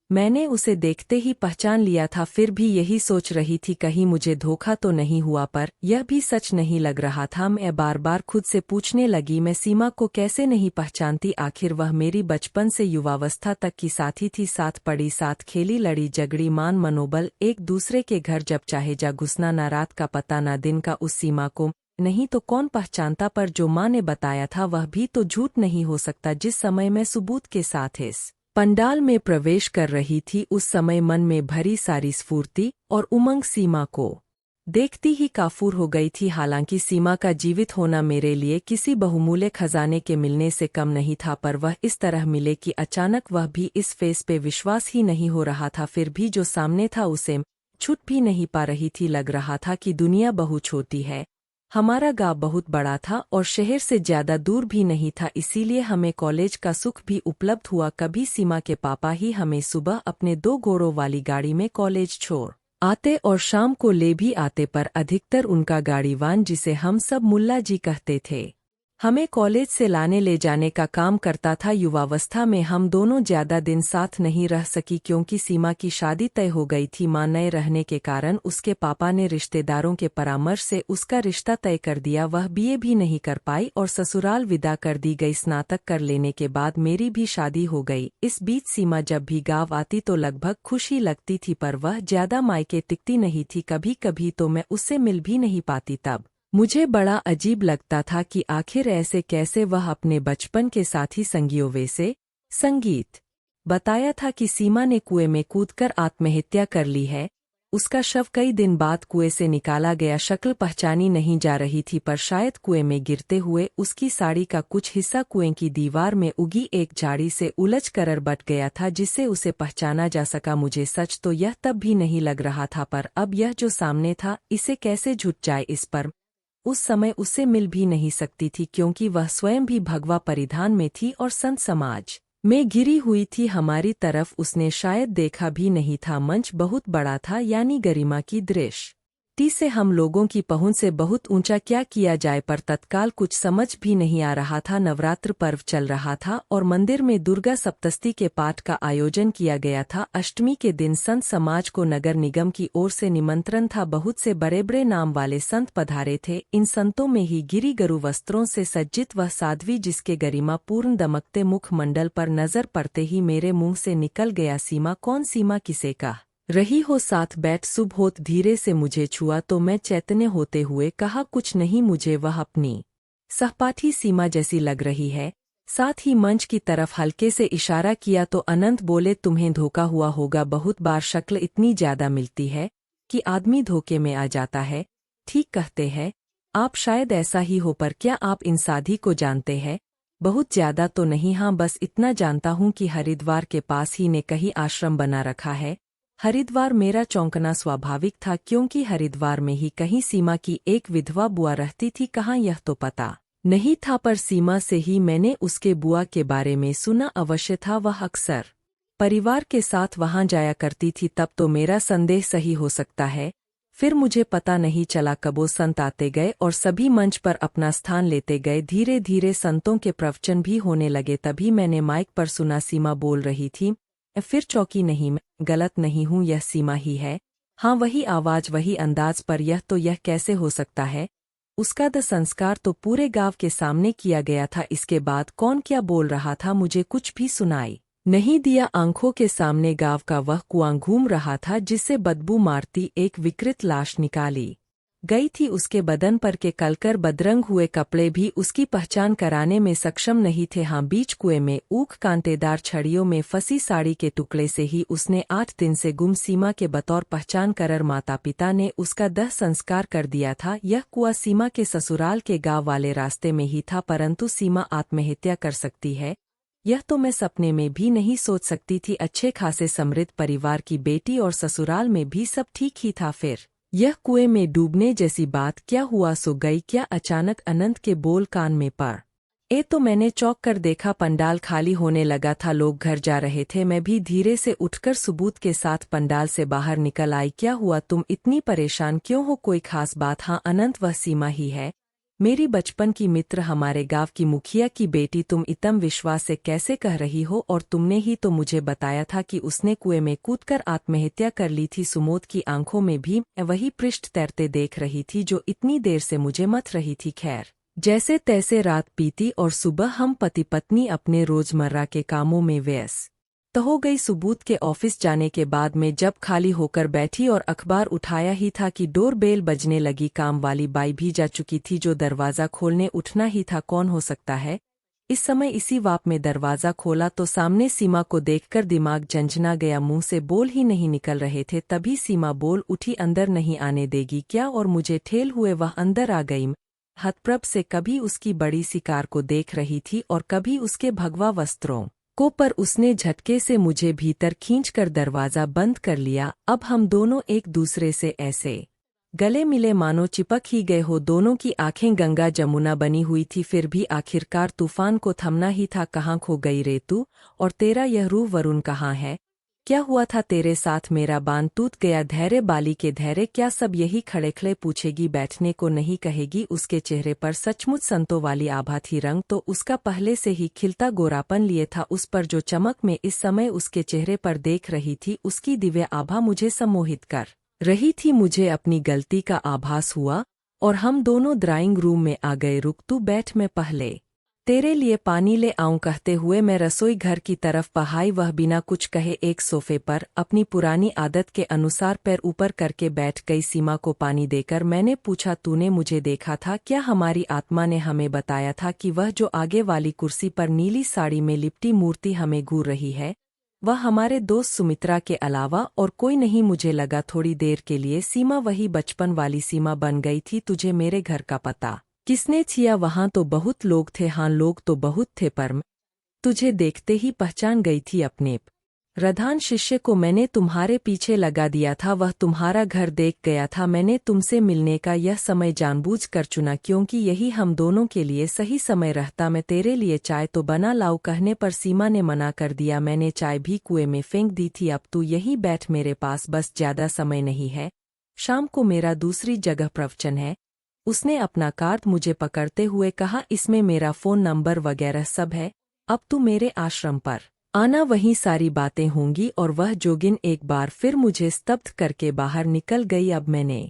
मैंने उसे देखते ही पहचान लिया था, फिर भी यही सोच रही थी कहीं मुझे धोखा तो नहीं हुआ, पर यह भी सच नहीं लग रहा था। मैं बार बार खुद से पूछने लगी, मैं सीमा को कैसे नहीं पहचानती? आखिर वह मेरी बचपन से युवावस्था तक की साथी थी, साथ पढ़ी, साथ खेली, लड़ी झगड़ी, मान मनोबल, एक दूसरे के घर जब चाहे जा घुसना, ना रात का पता ना दिन का। उस सीमा को नहीं तो कौन पहचानता, पर जो माँ ने बताया था वह भी तो झूठ नहीं हो सकता। जिस समय मैं सबूत के साथ इस पंडाल में प्रवेश कर रही थी, उस समय मन में भरी सारी स्फूर्ति और उमंग सीमा को देखती ही काफूर हो गई थी। हालांकि सीमा का जीवित होना मेरे लिए किसी बहुमूल्य खजाने के मिलने से कम नहीं था, पर वह इस तरह मिले कि अचानक, वह भी इस फेस पे विश्वास ही नहीं हो रहा था। फिर भी जो सामने था उसे छूट भी नहीं पा रही थी। लग रहा था कि दुनिया बहुत छोटी है। हमारा गांव बहुत बड़ा था और शहर से ज्यादा दूर भी नहीं था, इसीलिए हमें कॉलेज का सुख भी उपलब्ध हुआ। कभी सीमा के पापा ही हमें सुबह अपने 2 घोड़ों वाली गाड़ी में कॉलेज छोड़ आते और शाम को ले भी आते, पर अधिकतर उनका गाड़ीवान, जिसे हम सब मुल्ला जी कहते थे, हमें कॉलेज से लाने ले जाने का काम करता था। युवावस्था में हम दोनों ज्यादा दिन साथ नहीं रह सकी, क्योंकि सीमा की शादी तय हो गई थी। मां नए रहने के कारण उसके पापा ने रिश्तेदारों के परामर्श से उसका रिश्ता तय कर दिया। वह बीए भी नहीं कर पाई और ससुराल विदा कर दी गई। स्नातक कर लेने के बाद मेरी भी शादी हो गई। इस बीच सीमा जब भी गाँव आती तो लगभग खुश ही लगती थी, पर वह ज्यादा मायके टिकती नहीं थी। कभी कभी तो मैं उससे मिल भी नहीं पाती। तब मुझे बड़ा अजीब लगता था कि आखिर ऐसे कैसे वह अपने बचपन के साथी संगियों वैसे संगीत बताया था कि सीमा ने कुएं में कूदकर आत्महत्या कर ली है। उसका शव कई दिन बाद कुएं से निकाला गया। शक्ल पहचानी नहीं जा रही थी, पर शायद कुएं में गिरते हुए उसकी साड़ी का कुछ हिस्सा कुएं की दीवार में उगी एक झाड़ी से उलझ कर बट गया था, जिससे उसे पहचाना जा सका। मुझे सच तो यह तब भी नहीं लग रहा था, पर अब यह जो सामने था, इसे कैसे झुट जाए? इस पर उस समय उससे मिल भी नहीं सकती थी, क्योंकि वह स्वयं भी भगवा परिधान में थी और संत समाज में घिरी हुई थी। हमारी तरफ उसने शायद देखा भी नहीं था। मंच बहुत बड़ा था, यानी गरिमा की दृष्टि से हम लोगों की पहुंच से बहुत ऊंचा। क्या किया जाए, पर तत्काल कुछ समझ भी नहीं आ रहा था। नवरात्र पर्व चल रहा था और मंदिर में दुर्गा सप्तशती के पाठ का आयोजन किया गया था। अष्टमी के दिन संत समाज को नगर निगम की ओर से निमंत्रण था। बहुत से बड़े बड़े नाम वाले संत पधारे थे। इन संतों में ही गिरी गरु वस्त्रों से सज्जित वह साध्वी, जिसके गरिमा पूर्ण दमकते मुखमंडल पर नजर पड़ते ही मेरे मुंह से निकल गया, सीमा कौन? सीमा किसे कह रही हो? साथ बैठ। सुबहोत धीरे से मुझे छुआ तो मैं चैतन्य होते हुए कहा, कुछ नहीं, मुझे वह अपनी सहपाठी सीमा जैसी लग रही है। साथ ही मंच की तरफ हल्के से इशारा किया तो अनंत बोले, तुम्हें धोखा हुआ होगा। बहुत बार शक्ल इतनी ज्यादा मिलती है कि आदमी धोखे में आ जाता है। ठीक कहते हैं आप, शायद ऐसा ही हो। पर क्या आप इन साधी को जानते हैं? बहुत ज्यादा तो नहीं, हाँ बस इतना जानता हूँ कि हरिद्वार के पास ही ने कहीं आश्रम बना रखा है। हरिद्वार मेरा चौंकना स्वाभाविक था, क्योंकि हरिद्वार में ही कहीं सीमा की एक विधवा बुआ रहती थी। कहाँ यह तो पता नहीं था, पर सीमा से ही मैंने उसके बुआ के बारे में सुना अवश्य था। वह अक्सर परिवार के साथ वहां जाया करती थी। तब तो मेरा संदेह सही हो सकता है। फिर मुझे पता नहीं चला कब वो संत आते गए और सभी मंच पर अपना स्थान लेते गए। धीरे धीरे संतों के प्रवचन भी होने लगे। तभी मैंने माइक पर सुना, सीमा बोल रही थी। फिर चौंकी, नहीं मैं गलत नहीं हूँ, यह सीमा ही है। हाँ वही आवाज, वही अंदाज, पर यह कैसे हो सकता है? उसका द संस्कार तो पूरे गांव के सामने किया गया था। इसके बाद कौन क्या बोल रहा था मुझे कुछ भी सुनाई नहीं दिया। आंखों के सामने गांव का वह कुआं घूम रहा था, जिससे बदबू मारती एक विकृत लाश निकाली गई थी। उसके बदन पर के कलकर बदरंग हुए कपड़े भी उसकी पहचान कराने में सक्षम नहीं थे। हाँ, बीच कुएं में ऊख कांटेदार छड़ियों में फंसी साड़ी के टुकड़े से ही उसने 8 दिन से गुम सीमा के बतौर पहचान कर माता पिता ने उसका दह संस्कार कर दिया था। यह कुआं सीमा के ससुराल के गांव वाले रास्ते में ही था, परंतु सीमा आत्महत्या कर सकती है, यह तो मैं सपने में भी नहीं सोच सकती थी। अच्छे खासे समृद्ध परिवार की बेटी और ससुराल में भी सब ठीक ही था। फिर यह कुएं में डूबने जैसी बात क्या हुआ? सो गई क्या? अचानक अनंत के बोल कान में पड़ तो मैंने चौंक कर देखा। पंडाल खाली होने लगा था, लोग घर जा रहे थे। मैं भी धीरे से उठकर सबूत के साथ पंडाल से बाहर निकल आई। क्या हुआ? तुम इतनी परेशान क्यों हो? कोई खास बात? हाँ अनंत, वह सीमा ही है मेरी बचपन की मित्र, हमारे गांव की मुखिया की बेटी, तुम इतम विश्वास से कैसे कह रही हो? और तुमने ही तो मुझे बताया था कि उसने कुएं में कूदकर आत्महत्या कर ली थी। सुमोद की आंखों में भी वही पृष्ठ तैरते देख रही थी जो इतनी देर से मुझे मथ रही थी। खैर, जैसे तैसे रात बीती और सुबह हम पति पत्नी अपने रोजमर्रा के कामों में व्यस्त तो हो गई। सुबोध के ऑफिस जाने के बाद में जब खाली होकर बैठी और अखबार उठाया ही था कि डोरबेल बजने लगी। काम वाली बाई भी जा चुकी थी, जो दरवाज़ा खोलने उठना ही था। कौन हो सकता है? इस समय इसी वाप में दरवाज़ा खोला तो सामने सीमा को देखकर दिमाग झंझना गया। मुंह से बोल ही नहीं निकल रहे थे, तभी सीमा बोल उठी, अंदर नहीं आने देगी क्या? और मुझे ठेल हुए वह अंदर आ गई। हतप्रभ से कभी उसकी बड़ी सी कार को देख रही थी और कभी उसके भगवा वस्त्रों को, पर उसने झटके से मुझे भीतर खींचकर दरवाज़ा बंद कर लिया। अब हम दोनों एक दूसरे से ऐसे गले मिले मानो चिपक ही गए हो। दोनों की आंखें गंगा जमुना बनी हुई थी। फिर भी आखिरकार तूफान को थमना ही था। कहाँ खो गई रे तू? और तेरा यह रूह वरुण कहाँ है? क्या हुआ था तेरे साथ? मेरा बांध टूट गया। धैर्य बाली के धैर्य, क्या सब यही खड़े खड़े पूछेगी? बैठने को नहीं कहेगी? उसके चेहरे पर सचमुच संतों वाली आभा थी। रंग तो उसका पहले से ही खिलता गोरापन लिए था। उस पर जो चमक मैं इस समय उसके चेहरे पर देख रही थी, उसकी दिव्य आभा मुझे सम्मोहित कर रही थी। मुझे अपनी गलती का आभास हुआ और हम दोनों ड्राइंग रूम में आ गए। रुक, तू बैठ, मैं पहले तेरे लिए पानी ले आऊं। कहते हुए मैं रसोई घर की तरफ बहाई। वह बिना कुछ कहे एक सोफे पर अपनी पुरानी आदत के अनुसार पैर ऊपर करके बैठ गई। सीमा को पानी देकर मैंने पूछा, तूने मुझे देखा था क्या? हमारी आत्मा ने हमें बताया था कि वह जो आगे वाली कुर्सी पर नीली साड़ी में लिपटी मूर्ति हमें घूर रही है, वह हमारे दोस्त सुमित्रा के अलावा और कोई नहीं। मुझे लगा थोड़ी देर के लिए सीमा वही बचपन वाली सीमा बन गई थी। तुझे मेरे घर का पता किसने छिया? वहां तो बहुत लोग थे। हाँ, लोग तो बहुत थे, पर तुझे देखते ही पहचान गई थी। अपने प्रधान शिष्य को मैंने तुम्हारे पीछे लगा दिया था। वह तुम्हारा घर देख गया था। मैंने तुमसे मिलने का यह समय जानबूझ कर चुना, क्योंकि यही हम दोनों के लिए सही समय रहता। मैं तेरे लिए चाय तो बना लाऊं? कहने पर सीमा ने मना कर दिया। मैंने चाय भी कुएं में फेंक दी थी। अब तू यहीं बैठ मेरे पास, बस ज्यादा समय नहीं है। शाम को मेरा दूसरी जगह प्रवचन है। उसने अपना कार्ड मुझे पकड़ते हुए कहा, इसमें मेरा फ़ोन नंबर वगैरह सब है। अब तू मेरे आश्रम पर आना, वहीं सारी बातें होंगी। और वह जोगिन एक बार फिर मुझे स्तब्ध करके बाहर निकल गई। अब मैंने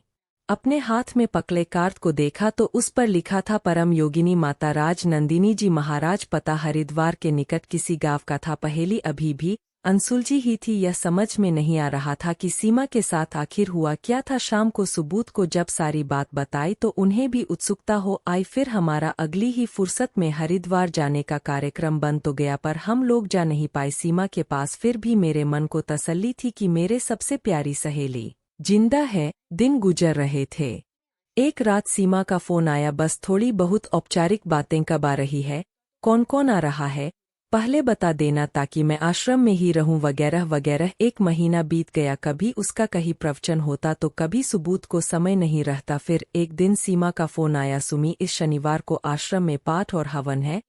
अपने हाथ में पकड़े कार्ड को देखा तो उस पर लिखा था, परम योगिनी माता राज नंदिनी जी महाराज, पता हरिद्वार के निकट किसी गांव का था। पहेली अभी भी अनसुलझी ही थी। यह समझ में नहीं आ रहा था कि सीमा के साथ आखिर हुआ क्या था। शाम को सुबोध को जब सारी बात बताई तो उन्हें भी उत्सुकता हो आई। फिर हमारा अगली ही फुर्सत में हरिद्वार जाने का कार्यक्रम बन तो गया, पर हम लोग जा नहीं पाए सीमा के पास। फिर भी मेरे मन को तसल्ली थी कि मेरे सबसे प्यारी सहेली जिंदा है। दिन गुजर रहे थे। एक रात सीमा का फोन आया। बस थोड़ी बहुत औपचारिक बातें कब आ रही है, कौन कौन आ रहा है, पहले बता देना ताकि मैं आश्रम में ही रहूं, वगैरह वगैरह। एक महीना बीत गया। कभी उसका कहीं प्रवचन होता तो कभी सुबोध को समय नहीं रहता। फिर एक दिन सीमा का फोन आया, सुमी, इस शनिवार को आश्रम में पाठ और हवन है,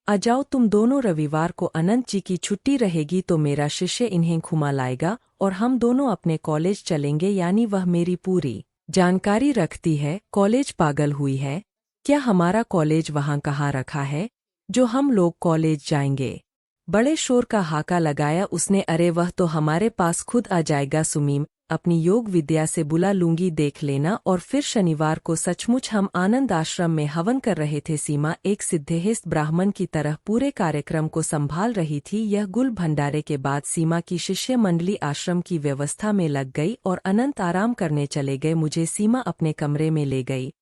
आ जाओ तुम दोनों। रविवार को अनंत जी की छुट्टी रहेगी तो मेरा शिष्य इन्हें घुमा लाएगा और हम दोनों अपने कॉलेज चलेंगे। यानी वह मेरी पूरी जानकारी रखती है। कॉलेज पागल हुई है क्या? हमारा कॉलेज वहाँ कहाँ रखा है जो हम लोग कॉलेज जाएंगे? बड़े शोर का हाका लगाया उसने। अरे वह तो हमारे पास खुद आ जाएगा सुमीम, अपनी योग विद्या से बुला लूंगी, देख लेना। और फिर शनिवार को सचमुच हम आनंद आश्रम में हवन कर रहे थे। सीमा एक सिद्धेस्त ब्राह्मण की तरह पूरे कार्यक्रम को संभाल रही थी। यह गुल भंडारे के बाद सीमा की शिष्य मंडली आश्रम की व्यवस्था में लग गई और अनंत आराम करने चले गए। मुझे सीमा अपने कमरे में ले गई।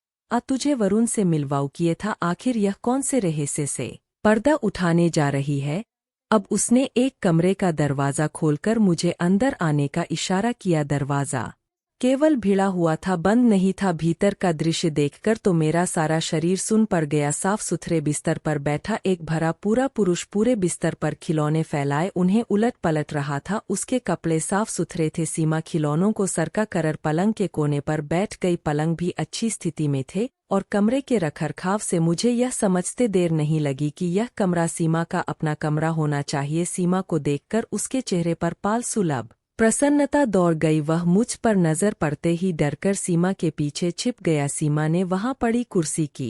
तुझे वरुण से मिलवाऊं किए था, आखिर यह कौन से रहस्य से पर्दा उठाने जा रही है? अब उसने एक कमरे का दरवाज़ा खोलकर मुझे अंदर आने का इशारा किया। दरवाज़ा केवल भिड़ा हुआ था, बंद नहीं था। भीतर का दृश्य देखकर तो मेरा सारा शरीर सुन पड़ गया। साफ सुथरे बिस्तर पर बैठा एक भरा पूरा पुरुष पूरे बिस्तर पर खिलौने फैलाए उन्हें उलट पलट रहा था। उसके कपड़े साफ सुथरे थे। सीमा खिलौनों को सरका कर पलंग के कोने पर बैठ गई। पलंग भी अच्छी स्थिति में थे और कमरे के रखरखाव से मुझे यह समझते देर नहीं लगी कि यह कमरा सीमा का अपना कमरा होना चाहिए। सीमा को देखकर उसके चेहरे पर पाल सुलभ प्रसन्नता दौड़ गई। वह मुझ पर नजर पड़ते ही डरकर सीमा के पीछे छिप गया। सीमा ने वहां पड़ी कुर्सी की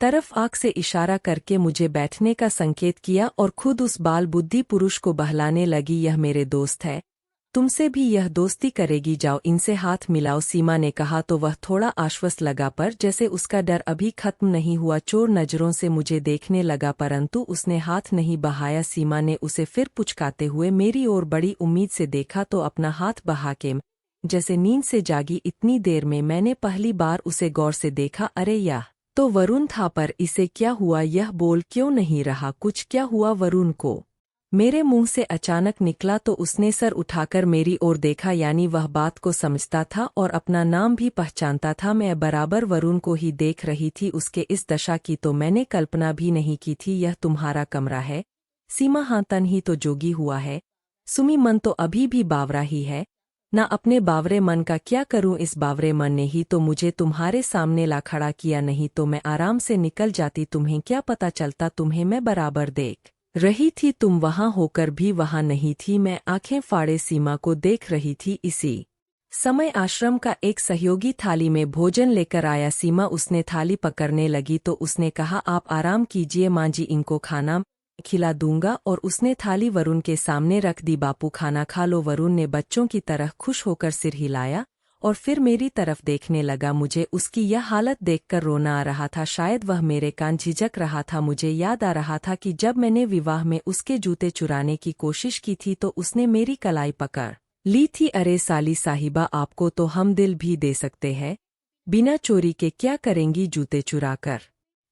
तरफ आंख से इशारा करके मुझे बैठने का संकेत किया और खुद उस बाल बुद्धि पुरुष को बहलाने लगी, यह मेरे दोस्त है, तुमसे भी यह दोस्ती करेगी, जाओ इनसे हाथ मिलाओ। सीमा ने कहा तो वह थोड़ा आश्वस्त लगा, पर जैसे उसका डर अभी खत्म नहीं हुआ। चोर नजरों से मुझे देखने लगा, परंतु उसने हाथ नहीं बढ़ाया। सीमा ने उसे फिर पुचकाते हुए मेरी ओर बड़ी उम्मीद से देखा तो अपना हाथ बढ़ा के जैसे नींद से जागी। इतनी देर में मैंने पहली बार उसे गौर से देखा। अरे यह तो वरुण था, पर इसे क्या हुआ, यह बोल क्यों नहीं रहा, कुछ क्या हुआ वरुण को? मेरे मुंह से अचानक निकला तो उसने सर उठाकर मेरी ओर देखा, यानी वह बात को समझता था और अपना नाम भी पहचानता था। मैं बराबर वरुण को ही देख रही थी, उसके इस दशा की तो मैंने कल्पना भी नहीं की थी। यह तुम्हारा कमरा है? सीमा, हाँ, तन ही तो जोगी हुआ है। सुमी, मन तो अभी भी बावरा ही है ना। अपने बावरे मन का क्या करूं, इस बावरे मन ने ही तो मुझे तुम्हारे सामने ला खड़ा किया, नहीं तो मैं आराम से निकल जाती। तुम्हें क्या पता चलता, तुम्हें मैं बराबर देख रही थी, तुम वहां होकर भी वहां नहीं थी। मैं आंखें फाड़े सीमा को देख रही थी। इसी समय आश्रम का एक सहयोगी थाली में भोजन लेकर आया। सीमा उसने थाली पकड़ने लगी तो उसने कहा, आप आराम कीजिए मां जी, इनको खाना खिला दूंगा। और उसने थाली वरुण के सामने रख दी। बापू खाना खा लो। वरुण ने बच्चों की तरह खुश होकर सिर हिलाया और फिर मेरी तरफ देखने लगा। मुझे उसकी यह हालत देखकर रोना आ रहा था, शायद वह मेरे कान झिझक रहा था। मुझे याद आ रहा था कि जब मैंने विवाह में उसके जूते चुराने की कोशिश की थी तो उसने मेरी कलाई पकड़ ली थी। अरे साली साहिबा, आपको तो हम दिल भी दे सकते हैं, बिना चोरी के क्या करेंगी जूते चुराकर?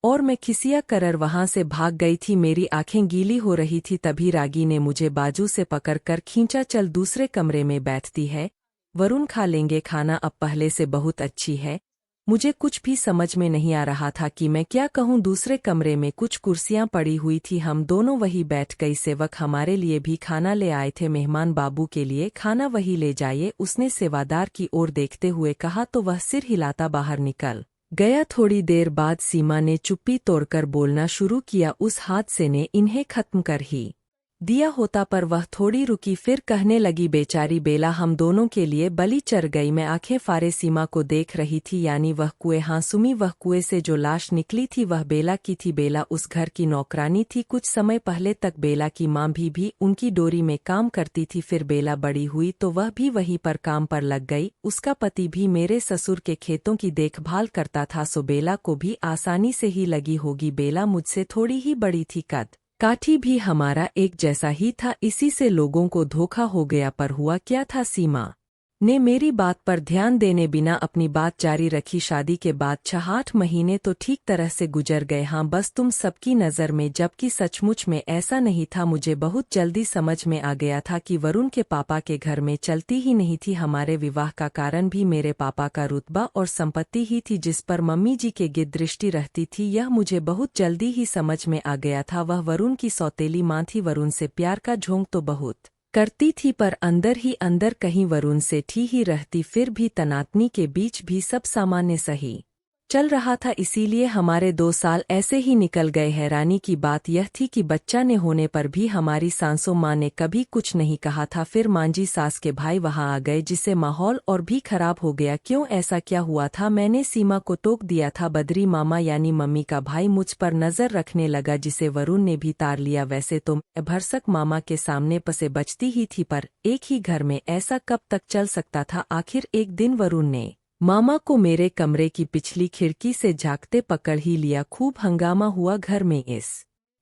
और मैं खिसिया कर वहां से भाग गई थी। मेरी आंखें गीली हो रही थी, तभी रागी ने मुझे बाजू से पकड़कर खींचा, चल दूसरे कमरे में बैठती है, वरुण खा लेंगे खाना, अब पहले से बहुत अच्छी है। मुझे कुछ भी समझ में नहीं आ रहा था कि मैं क्या कहूँ। दूसरे कमरे में कुछ कुर्सियां पड़ी हुई थी, हम दोनों वही बैठ गई। सेवक हमारे लिए भी खाना ले आए थे, मेहमान बाबू के लिए खाना वही ले जाइए, उसने सेवादार की ओर देखते हुए कहा तो वह सिर हिलाता बाहर निकल गया। थोड़ी देर बाद सीमा ने चुप्पी तोड़कर बोलना शुरू किया, उस हादसे ने इन्हें खत्म कर ही दिया होता। पर वह थोड़ी रुकी, फिर कहने लगी, बेचारी बेला हम दोनों के लिए बलि चढ़ गई। मैं आंखें फाड़े सीमा को देख रही थी, यानी वह कुएं, हाँ सुमी, वह कुएं से जो लाश निकली थी वह बेला की थी। बेला उस घर की नौकरानी थी, कुछ समय पहले तक बेला की माँ भी उनकी डोरी में काम करती थी। फिर बेला बड़ी हुई तो वह भी वहीं पर काम पर लग गई। उसका पति भी मेरे ससुर के खेतों की देखभाल करता था, सो बेला को भी आसानी से ही लगी होगी। बेला मुझसे थोड़ी ही बड़ी थी, कद काठी भी हमारा एक जैसा ही था, इसी से लोगों को धोखा हो गया। पर हुआ क्या था, सीमा ने मेरी बात पर ध्यान देने बिना अपनी बात जारी रखी। शादी के बाद 6-8 महीने तो ठीक तरह से गुजर गए, हाँ बस तुम सबकी नज़र में, जबकि सचमुच में ऐसा नहीं था। मुझे बहुत जल्दी समझ में आ गया था कि वरुण के पापा के घर में चलती ही नहीं थी। हमारे विवाह का कारण भी मेरे पापा का रुतबा और संपत्ति ही थी, जिस पर मम्मी जी के गिद्ध दृष्टि रहती थी। यह मुझे बहुत जल्दी ही समझ में आ गया था। वह वरुण की सौतेली माँ थी। वरुण से प्यार का झोंक तो बहुत करती थी, पर अंदर ही अंदर कहीं वरुण से ठी ही रहती। फिर भी तनातनी के बीच भी सब सामान्य सही चल रहा था, इसीलिए हमारे 2 साल ऐसे ही निकल गए। हैरानी की बात यह थी कि बच्चा ने होने पर भी हमारी सासू माँ ने कभी कुछ नहीं कहा था। फिर मांझी सास के भाई वहां आ गए, जिससे माहौल और भी खराब हो गया। क्यों, ऐसा क्या हुआ था? मैंने सीमा को टोक दिया था। बद्री मामा यानी मम्मी का भाई मुझ पर नजर रखने लगा, जिसे वरुण ने भी तार लिया। वैसे तो मैं भरसक मामा के सामने पसे बचती ही थी, पर एक ही घर में ऐसा कब तक चल सकता था? आखिर एक दिन वरुण ने मामा को मेरे कमरे की पिछली खिड़की से झांकते पकड़ ही लिया। खूब हंगामा हुआ घर में। इस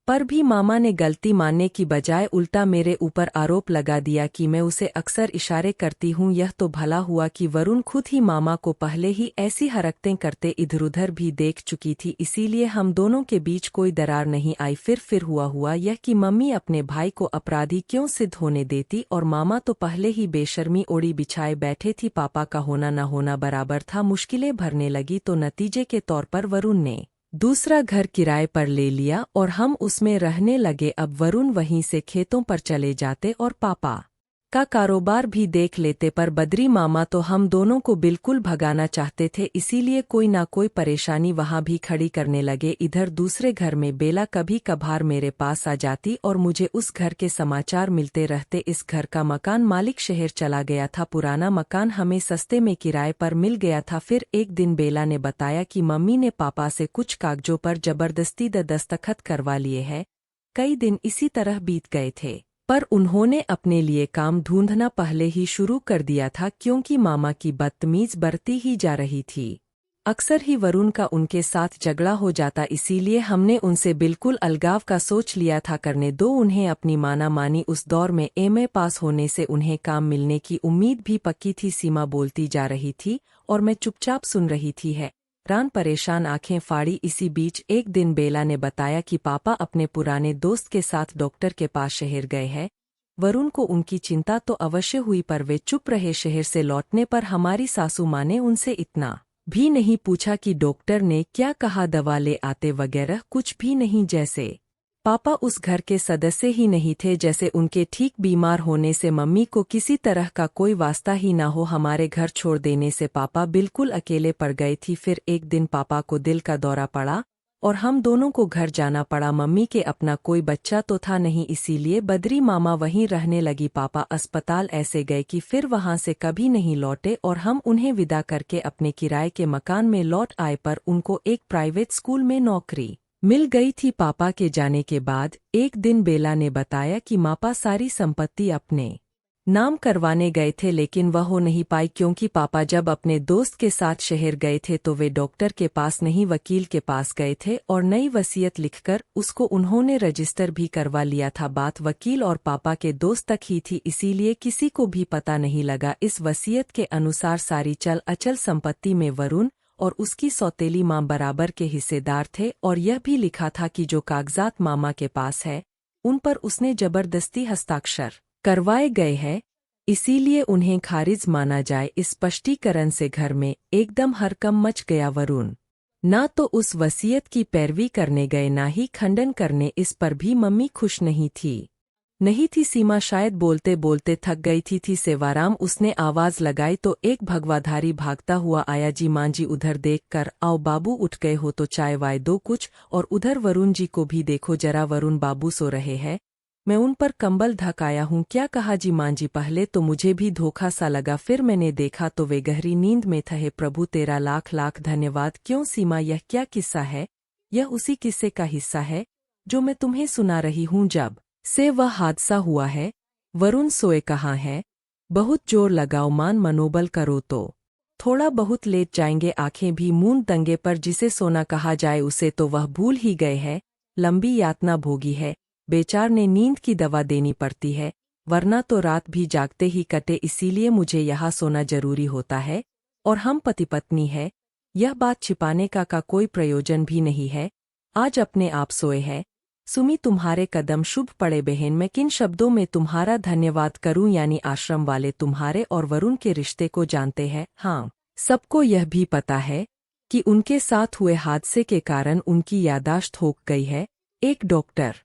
पर भी मामा ने गलती मानने की बजाय उल्टा मेरे ऊपर आरोप लगा दिया कि मैं उसे अक्सर इशारे करती हूँ। यह तो भला हुआ कि वरुण खुद ही मामा को पहले ही ऐसी हरकतें करते इधर-उधर भी देख चुकी थी, इसीलिए हम दोनों के बीच कोई दरार नहीं आई। फिर हुआ यह कि मम्मी अपने भाई को अपराधी क्यों सिद्ध होने देती, और मामा तो पहले ही बेशर्मी ओढ़ी बिछाए बैठे थी। पापा का होना न होना बराबर था। मुश्किलें भरने लगी तो नतीजे के तौर पर वरुण ने दूसरा घर किराए पर ले लिया और हम उसमें रहने लगे। अब वरुण वहीं से खेतों पर चले जाते और पापा का कारोबार भी देख लेते, पर बद्री मामा तो हम दोनों को बिल्कुल भगाना चाहते थे, इसीलिए कोई ना कोई परेशानी वहां भी खड़ी करने लगे। इधर दूसरे घर में बेला कभी कभार मेरे पास आ जाती और मुझे उस घर के समाचार मिलते रहते। इस घर का मकान मालिक शहर चला गया था, पुराना मकान हमें सस्ते में किराए पर मिल गया था। फिर एक दिन बेला ने बताया कि मम्मी ने पापा से कुछ कागजों पर जबरदस्ती दस्तखत करवा लिए हैं। कई दिन इसी तरह बीत गए थे, पर उन्होंने अपने लिए काम ढूंढना पहले ही शुरू कर दिया था, क्योंकि मामा की बदतमीज बढ़ती ही जा रही थी। अक्सर ही वरुण का उनके साथ झगड़ा हो जाता, इसीलिए हमने उनसे बिल्कुल अलगाव का सोच लिया था। करने दो उन्हें अपनी माना मानी। उस दौर में एमए पास होने से उन्हें काम मिलने की उम्मीद भी पक्की थी। सीमा बोलती जा रही थी और मैं चुपचाप सुन रही थी। रान परेशान आंखें फाड़ी। इसी बीच एक दिन बेला ने बताया कि पापा अपने पुराने दोस्त के साथ डॉक्टर के पास शहर गए हैं। वरुण को उनकी चिंता तो अवश्य हुई, पर वे चुप रहे। शहर से लौटने पर हमारी सासू माँ ने उनसे इतना भी नहीं पूछा कि डॉक्टर ने क्या कहा, दवा ले आते वगैरह कुछ भी नहीं। जैसे पापा उस घर के सदस्य ही नहीं थे, जैसे उनके ठीक बीमार होने से मम्मी को किसी तरह का कोई वास्ता ही ना हो। हमारे घर छोड़ देने से पापा बिल्कुल अकेले पड़ गए थी। फिर एक दिन पापा को दिल का दौरा पड़ा और हम दोनों को घर जाना पड़ा। मम्मी के अपना कोई बच्चा तो था नहीं, इसीलिए बद्री मामा वहीं रहने लगी। पापा अस्पताल ऐसे गए कि फिर वहां से कभी नहीं लौटे और हम उन्हें विदा करके अपने किराए के मकान में लौट आए। पर उनको एक प्राइवेट स्कूल में नौकरी मिल गई थी। पापा के जाने के बाद एक दिन बेला ने बताया कि मापा सारी संपत्ति अपने नाम करवाने गए थे, लेकिन वह हो नहीं पाई, क्योंकि पापा जब अपने दोस्त के साथ शहर गए थे तो वे डॉक्टर के पास नहीं वकील के पास गए थे और नई वसीयत लिखकर उसको उन्होंने रजिस्टर भी करवा लिया था। बात वकील और पापा के दोस्त तक ही थी, इसीलिए किसी को भी पता नहीं लगा। इस वसीयत के अनुसार सारी चल अचल संपत्ति में वरुण और उसकी सौतेली मां बराबर के हिस्सेदार थे, और यह भी लिखा था कि जो कागजात मामा के पास है उन पर उसने जबरदस्ती हस्ताक्षर करवाए गए हैं, इसीलिए उन्हें खारिज माना जाए। इस स्पष्टीकरण से घर में एकदम हड़कंप मच गया। वरुण ना तो उस वसीयत की पैरवी करने गए, ना ही खंडन करने। इस पर भी मम्मी खुश नहीं थी। सीमा शायद बोलते बोलते थक गई थी। सेवाराम उसने आवाज लगाई तो एक भगवाधारी भागता हुआ आया। जी मां जी, उधर देख कर आओ, बाबू उठ गए हो तो चाय वाय दो कुछ, और उधर वरुण जी को भी देखो जरा, वरुण बाबू सो रहे हैं, मैं उन पर कंबल ढकाया हूँ। क्या कहा जी मां जी? पहले तो मुझे भी धोखा सा लगा, फिर मैंने देखा तो वे गहरी नींद में थे। प्रभु तेरा लाख लाख धन्यवाद। क्यों सीमा, यह क्या किस्सा है? यह उसी किस्से का हिस्सा है जो मैं तुम्हें सुना रही हूँ। जब से वह हादसा हुआ है, वरुण सोए कहाँ है? बहुत जोर लगाओ, मान मनोबल करो तो थोड़ा बहुत लेट जाएंगे। आंखें भी मूंद दंगे पर जिसे सोना कहा जाए उसे तो वह भूल ही गए हैं। लंबी यातना भोगी है, बेचार ने नींद की दवा देनी पड़ती है, वरना तो रात भी जागते ही कटे। इसीलिए मुझे यहाँ सोना जरूरी होता है, और हम पति पत्नी है, यह बात छिपाने का कोई प्रयोजन भी नहीं है। आज अपने आप सोए है। सुमी, तुम्हारे कदम शुभ पड़े बहन। मैं किन शब्दों में तुम्हारा धन्यवाद करूं? यानी आश्रम वाले तुम्हारे और वरुण के रिश्ते को जानते हैं। हाँ, सबको यह भी पता है कि उनके साथ हुए हादसे के कारण उनकी यादाश्त हो गई है। एक डॉक्टर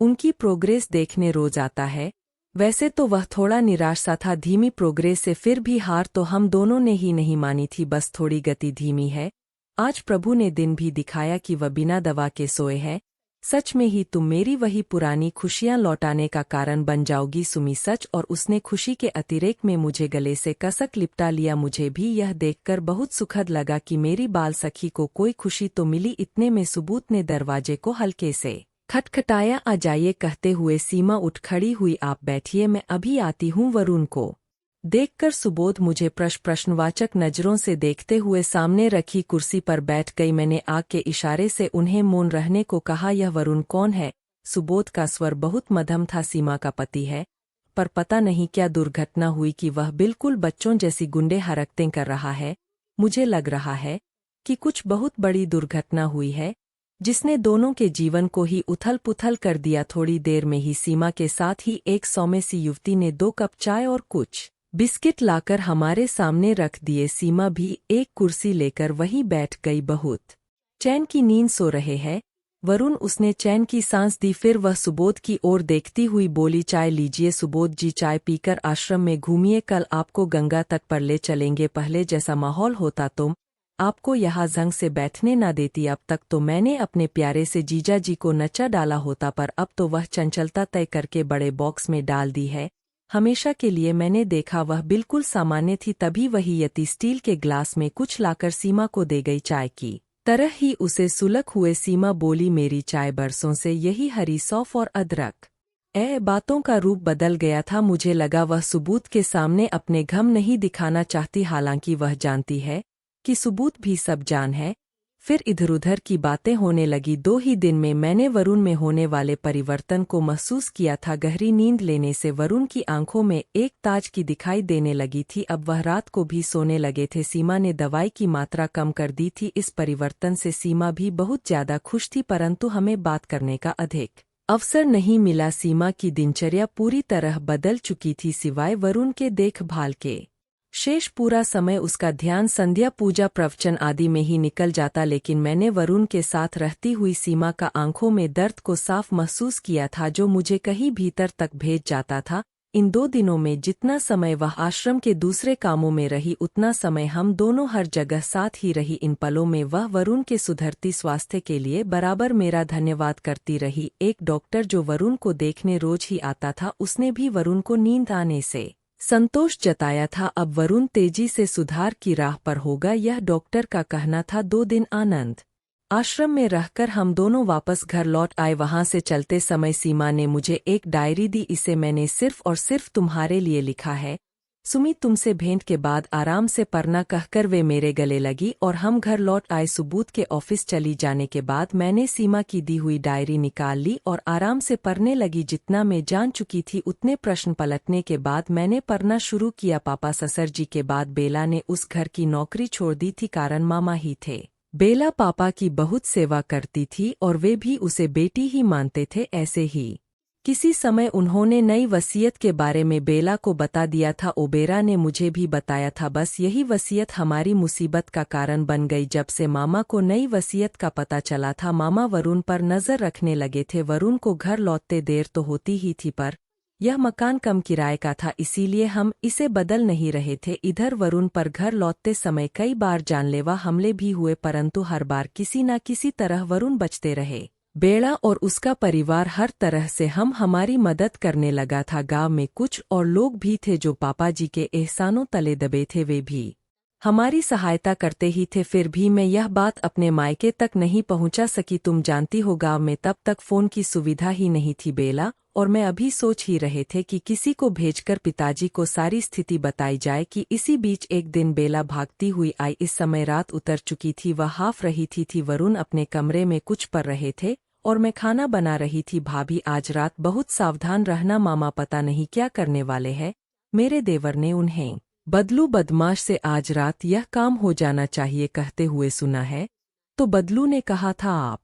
उनकी प्रोग्रेस देखने रोज आता है। वैसे तो वह थोड़ा निराश सा था धीमी प्रोग्रेस से, फिर भी हार तो हम दोनों ने ही नहीं मानी थी, बस थोड़ी गति धीमी है। आज प्रभु ने दिन भी दिखाया कि वह बिना दवा के सोए है। सच में ही तुम मेरी वही पुरानी खुशियां लौटाने का कारण बन जाओगी सुमी। सच, और उसने खुशी के अतिरेक में मुझे गले से कसक लिपटा लिया। मुझे भी यह देखकर बहुत सुखद लगा कि मेरी बाल सखी को कोई खुशी तो मिली। इतने में सुबोध ने दरवाजे को हल्के से खटखटाया। आ जाइए कहते हुए सीमा उठ खड़ी हुई। आप बैठिए, मैं अभी आती हूँ। वरुण को देखकर सुबोध मुझे प्रश्नवाचक नजरों से देखते हुए सामने रखी कुर्सी पर बैठ गई। मैंने आग के इशारे से उन्हें मौन रहने को कहा। यह वरुण कौन है? सुबोध का स्वर बहुत मध्यम था। सीमा का पति है, पर पता नहीं क्या दुर्घटना हुई कि वह बिल्कुल बच्चों जैसी गुंडे हरकतें कर रहा है। मुझे लग रहा है कि कुछ बहुत बड़ी दुर्घटना हुई है, जिसने दोनों के जीवन को ही उथल पुथल कर दिया। थोड़ी देर में ही सीमा के साथ ही एक सौम्य सी युवती ने 2 कप चाय और कुछ बिस्किट लाकर हमारे सामने रख दिए। सीमा भी एक कुर्सी लेकर वहीं बैठ गई। बहुत चैन की नींद सो रहे हैं। वरुण उसने चैन की सांस दी। फिर वह सुबोध की ओर देखती हुई बोली, चाय लीजिए सुबोध जी, चाय पीकर आश्रम में घूमिए, कल आपको गंगा तट पर ले चलेंगे। पहले जैसा माहौल होता तो आपको यहाँ जंग से बैठने ना देती। अब तक तो मैंने अपने प्यारे से जीजा जी को नचा डाला होता, पर अब तो वह चंचलता तय करके बड़े बॉक्स में डाल दी है। हमेशा के लिए मैंने देखा वह बिल्कुल सामान्य थी, तभी वही यति स्टील के ग्लास में कुछ लाकर सीमा को दे गई। चाय की तरह ही उसे सुलग हुए सीमा बोली, मेरी चाय बरसों से यही हरी सौंफ और अदरक। बातों का रूप बदल गया था। मुझे लगा वह सुबोध के सामने अपने घम नहीं दिखाना चाहती, हालांकि वह जानती है कि सुबोध भी सब जान है। फिर इधर उधर की बातें होने लगी। 2 ही दिन में मैंने वरुण में होने वाले परिवर्तन को महसूस किया था। गहरी नींद लेने से वरुण की आंखों में एक ताज की दिखाई देने लगी थी। अब वह रात को भी सोने लगे थे। सीमा ने दवाई की मात्रा कम कर दी थी। इस परिवर्तन से सीमा भी बहुत ज्यादा खुश थी, परंतु हमें बात करने का अधिक अवसर नहीं मिला। सीमा की दिनचर्या पूरी तरह बदल चुकी थी, सिवाय वरुण के देखभाल के। शेष पूरा समय उसका ध्यान संध्या पूजा प्रवचन आदि में ही निकल जाता, लेकिन मैंने वरुण के साथ रहती हुई सीमा का आंखों में दर्द को साफ महसूस किया था, जो मुझे कहीं भीतर तक भेज जाता था। इन 2 दिनों में जितना समय वह आश्रम के दूसरे कामों में रही, उतना समय हम दोनों हर जगह साथ ही रही। इन पलों में वह वरुण के सुधरती स्वास्थ्य के लिए बराबर मेरा धन्यवाद करती रही। एक डॉक्टर जो वरुण को देखने रोज ही आता था, उसने भी वरुण को नींद आने से संतोष जताया था। अब वरुण तेजी से सुधार की राह पर होगा, यह डॉक्टर का कहना था। 2 दिन आनंद आश्रम में रहकर हम दोनों वापस घर लौट आए। वहां से चलते समय सीमा ने मुझे एक डायरी दी। इसे मैंने सिर्फ और सिर्फ तुम्हारे लिए लिखा है सुमी, तुमसे भेंट के बाद आराम से पढ़ना, कहकर वे मेरे गले लगी और हम घर लौट आए। सुबोध के ऑफिस चली जाने के बाद मैंने सीमा की दी हुई डायरी निकाल ली और आराम से पढ़ने लगी। जितना मैं जान चुकी थी उतने प्रश्न पलटने के बाद मैंने पढ़ना शुरू किया। पापा ससुर जी के बाद बेला ने उस घर की नौकरी छोड़ दी थी, कारण मामा ही थे। बेला पापा की बहुत सेवा करती थी और वे भी उसे बेटी ही मानते थे। ऐसे ही किसी समय उन्होंने नई वसीयत के बारे में बेला को बता दिया था। ओबेरा ने मुझे भी बताया था। बस यही वसीयत हमारी मुसीबत का कारण बन गई। जब से मामा को नई वसीयत का पता चला था, मामा वरुण पर नजर रखने लगे थे। वरुण को घर लौटते देर तो होती ही थी, पर यह मकान कम किराए का था, इसीलिए हम इसे बदल नहीं रहे थे। इधर वरुण पर घर लौटते समय कई बार जानलेवा हमले भी हुए, परंतु हर बार किसी न किसी तरह वरुण बचते रहे। बेड़ा और उसका परिवार हर तरह से हमारी मदद करने लगा था। गांव में कुछ और लोग भी थे जो पापा जी के एहसानों तले दबे थे, वे भी हमारी सहायता करते ही थे। फिर भी मैं यह बात अपने मायके तक नहीं पहुंचा सकी। तुम जानती हो, गांव में तब तक फोन की सुविधा ही नहीं थी। बेला और मैं अभी सोच ही रहे थे कि किसी को भेजकर पिताजी को सारी स्थिति बताई जाए कि इसी बीच एक दिन बेला भागती हुई आई। इस समय रात उतर चुकी थी, वह हाफ रही थी। वरुण अपने कमरे में कुछ पढ़ रहे थे और मैं खाना बना रही थी। भाभी, आज रात बहुत सावधान रहना, मामा पता नहीं क्या करने वाले हैं। मेरे देवर ने उन्हें बदलू बदमाश से आज रात यह काम हो जाना चाहिए कहते हुए सुना है। तो बदलू ने कहा था, आप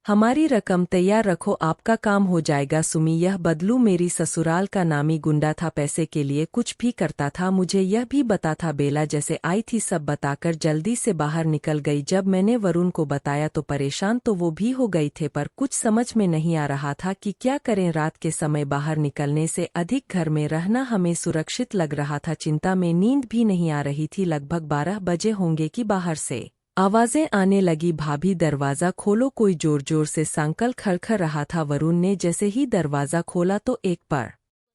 हमारी रकम तैयार रखो, आपका काम हो जाएगा। सुमी, यह बदलू मेरी ससुराल का नामी गुंडा था, पैसे के लिए कुछ भी करता था। मुझे यह भी बता था। बेला जैसे आई थी सब बताकर जल्दी से बाहर निकल गई। जब मैंने वरुण को बताया तो परेशान तो वो भी हो गई थे, पर कुछ समझ में नहीं आ रहा था कि क्या करें। रात के समय बाहर निकलने से अधिक घर में रहना हमें सुरक्षित लग रहा था। चिंता में नींद भी नहीं आ रही थी। लगभग 12 बजे होंगे कि बाहर से आवाजें आने लगी, भाभी दरवाजा खोलो। कोई जोर जोर से सांकल खड़खड़ रहा था। वरुण ने जैसे ही दरवाजा खोला तो एक पर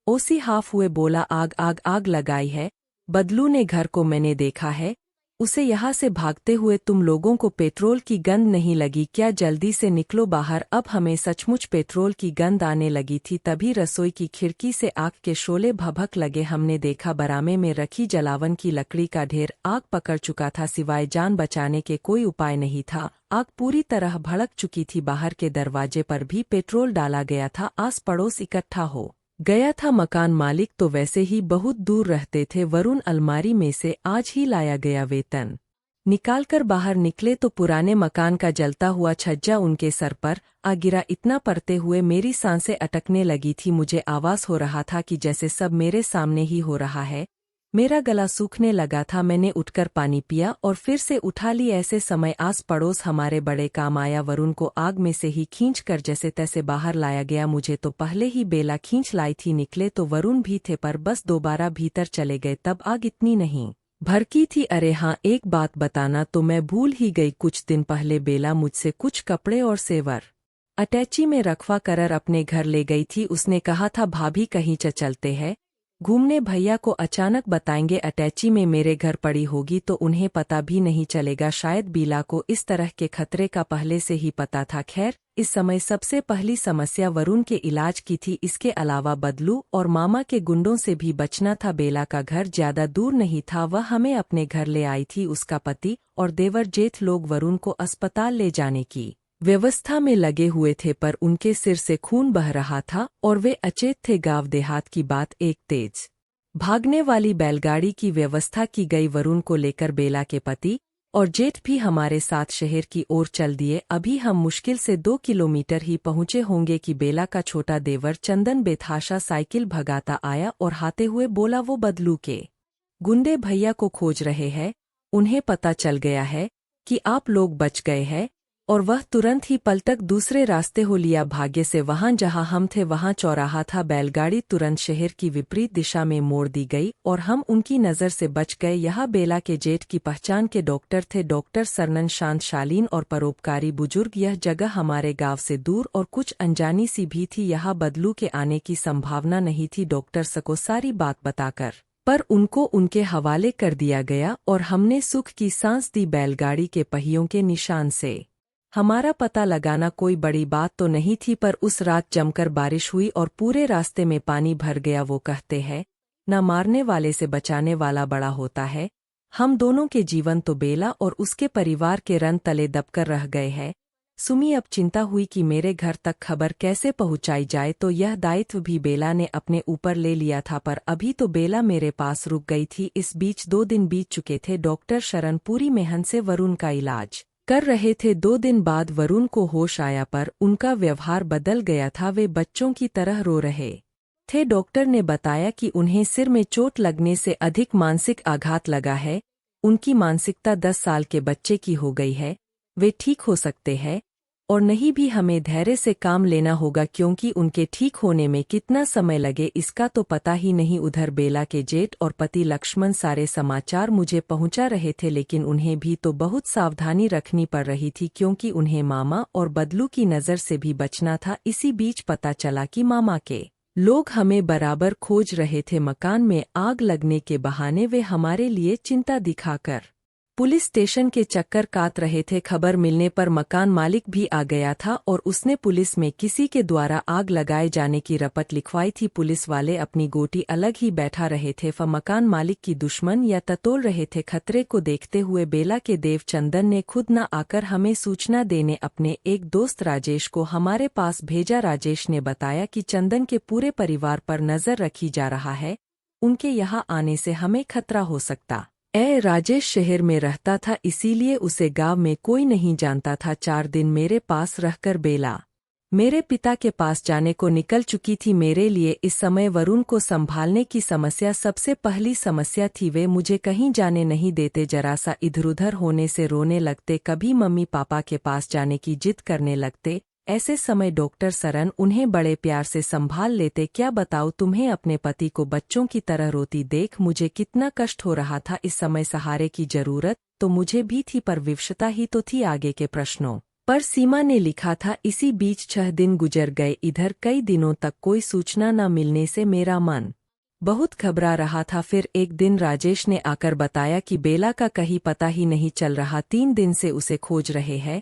ओसी हाफ हुए बोला, आग आग आग लगाई है। बदलू ने घर को मैंने देखा है, उसे यहाँ से भागते हुए। तुम लोगों को पेट्रोल की गंध नहीं लगी क्या? जल्दी से निकलो बाहर। अब हमें सचमुच पेट्रोल की गंध आने लगी थी। तभी रसोई की खिड़की से आग के शोले भभक लगे। हमने देखा बरामदे में रखी जलावन की लकड़ी का ढेर आग पकड़ चुका था। सिवाय जान बचाने के कोई उपाय नहीं था। आग पूरी तरह भड़क चुकी थी। बाहर के दरवाजे पर भी पेट्रोल डाला गया था। आस पड़ोस इकट्ठा हो गया था। मकान मालिक तो वैसे ही बहुत दूर रहते थे। वरुण अलमारी में से आज ही लाया गया वेतन निकालकर बाहर निकले तो पुराने मकान का जलता हुआ छज्जा उनके सर पर आ गिरा। इतना पड़ते हुए मेरी सांसें अटकने लगी थी। मुझे आवाज हो रहा था कि जैसे सब मेरे सामने ही हो रहा है। मेरा गला सूखने लगा था। मैंने उठकर पानी पिया और फिर से उठा ली। ऐसे समय आस पड़ोस हमारे बड़े काम आया। वरुण को आग में से ही खींच कर जैसे तैसे बाहर लाया गया। मुझे तो पहले ही बेला खींच लाई थी। निकले तो वरुण भी थे, पर बस दोबारा भीतर चले गए। तब आग इतनी नहीं भड़की थी। अरे हाँ, एक बात बताना तो मैं भूल ही गई। कुछ दिन पहले बेला मुझसे कुछ कपड़े और सेवर अटैची में रखवा कर अपने घर ले गई थी। उसने कहा था भाभी कहीं चलते हैं घूमने, भैया को अचानक बताएंगे अटैची में मेरे घर पड़ी होगी तो उन्हें पता भी नहीं चलेगा। शायद बेला को इस तरह के खतरे का पहले से ही पता था। खैर, इस समय सबसे पहली समस्या वरुण के इलाज की थी। इसके अलावा बदलू और मामा के गुंडों से भी बचना था। बेला का घर ज्यादा दूर नहीं था, वह हमें अपने घर ले आई थी। उसका पति और देवर जेठ लोग वरुण को अस्पताल ले जाने की व्यवस्था में लगे हुए थे, पर उनके सिर से खून बह रहा था और वे अचेत थे। गांव देहात की बात, एक तेज भागने वाली बैलगाड़ी की व्यवस्था की गई। वरुण को लेकर बेला के पति और जेठ भी हमारे साथ शहर की ओर चल दिए। अभी हम मुश्किल से 2 किलोमीटर ही पहुंचे होंगे कि बेला का छोटा देवर चंदन बेतहाशा साइकिल भगाता आया और हाते हुए बोला, वो बदलू के गुंडे भैया को खोज रहे हैं। उन्हें पता चल गया है कि आप लोग बच गए हैं। और वह तुरंत ही पलटक दूसरे रास्ते हो लिया। भाग्य से वहां जहां हम थे वहां चौराहा था। बैलगाड़ी तुरंत शहर की विपरीत दिशा में मोड़ दी गई और हम उनकी नज़र से बच गए। यह बेला के जेठ की पहचान के डॉक्टर थे, डॉक्टर सरनन, शांत, शालीन और परोपकारी बुजुर्ग। यह जगह हमारे गांव से दूर और कुछ अनजानी सी भी थी। यहाँ बदलू के आने की संभावना नहीं थी। डॉक्टर को सारी बात बताकर पर उनको उनके हवाले कर दिया गया और हमने सुख की सांस दी। बैलगाड़ी के पहियों के निशान से हमारा पता लगाना कोई बड़ी बात तो नहीं थी, पर उस रात जमकर बारिश हुई और पूरे रास्ते में पानी भर गया। वो कहते हैं, न मारने वाले से बचाने वाला बड़ा होता है। हम दोनों के जीवन तो बेला और उसके परिवार के रन तले दबकर रह गए हैं। सुमी, अब चिंता हुई कि मेरे घर तक खबर कैसे पहुंचाई जाए, तो यह दायित्व भी बेला ने अपने ऊपर ले लिया था। पर अभी तो बेला मेरे पास रुक गई थी। इस बीच 2 दिन बीत चुके थे। डॉक्टर शरण पूरी मेहनत से वरुण का इलाज कर रहे थे। 2 दिन बाद वरुण को होश आया, पर उनका व्यवहार बदल गया था। वे बच्चों की तरह रो रहे थे। डॉक्टर ने बताया कि उन्हें सिर में चोट लगने से अधिक मानसिक आघात लगा है। उनकी मानसिकता 10 साल के बच्चे की हो गई है। वे ठीक हो सकते हैं और नहीं भी। हमें धैर्य से काम लेना होगा, क्योंकि उनके ठीक होने में कितना समय लगे इसका तो पता ही नहीं। उधर बेला के जेठ और पति लक्ष्मण सारे समाचार मुझे पहुंचा रहे थे, लेकिन उन्हें भी तो बहुत सावधानी रखनी पड़ रही थी, क्योंकि उन्हें मामा और बदलू की नज़र से भी बचना था। इसी बीच पता चला कि मामा के लोग हमें बराबर खोज रहे थे। मकान में आग लगने के बहाने वे हमारे लिए चिंता दिखाकर पुलिस स्टेशन के चक्कर काट रहे थे। खबर मिलने पर मकान मालिक भी आ गया था और उसने पुलिस में किसी के द्वारा आग लगाए जाने की रपट लिखवाई थी। पुलिस वाले अपनी गोटी अलग ही बैठा रहे थे, मकान मालिक की दुश्मन या ततोल रहे थे। खतरे को देखते हुए बेला के देव चंदन ने खुद न आकर हमें सूचना देने अपने एक दोस्त राजेश को हमारे पास भेजा। राजेश ने बताया कि चंदन के पूरे परिवार पर नजर रखी जा रहा है, उनके यहाँ आने से हमें खतरा हो सकता। राजेश शहर में रहता था, इसीलिए उसे गांव में कोई नहीं जानता था। 4 दिन मेरे पास रहकर बेला मेरे पिता के पास जाने को निकल चुकी थी। मेरे लिए इस समय वरुण को संभालने की समस्या सबसे पहली समस्या थी। वे मुझे कहीं जाने नहीं देते, जरा सा इधर-उधर होने से रोने लगते, कभी मम्मी पापा के पास जाने की जिद करने लगते। ऐसे समय डॉक्टर सरन उन्हें बड़े प्यार से संभाल लेते। क्या बताऊं तुम्हें, अपने पति को बच्चों की तरह रोती देख मुझे कितना कष्ट हो रहा था। इस समय सहारे की जरूरत तो मुझे भी थी, पर विवशता ही तो थी आगे के प्रश्नों पर। सीमा ने लिखा था। इसी बीच 6 दिन गुजर गए। इधर कई दिनों तक कोई सूचना न मिलने से मेरा मन बहुत घबरा रहा था। फिर एक दिन राजेश ने आकर बताया कि बेला का कहीं पता ही नहीं चल रहा, 3 दिन से उसे खोज रहे हैं।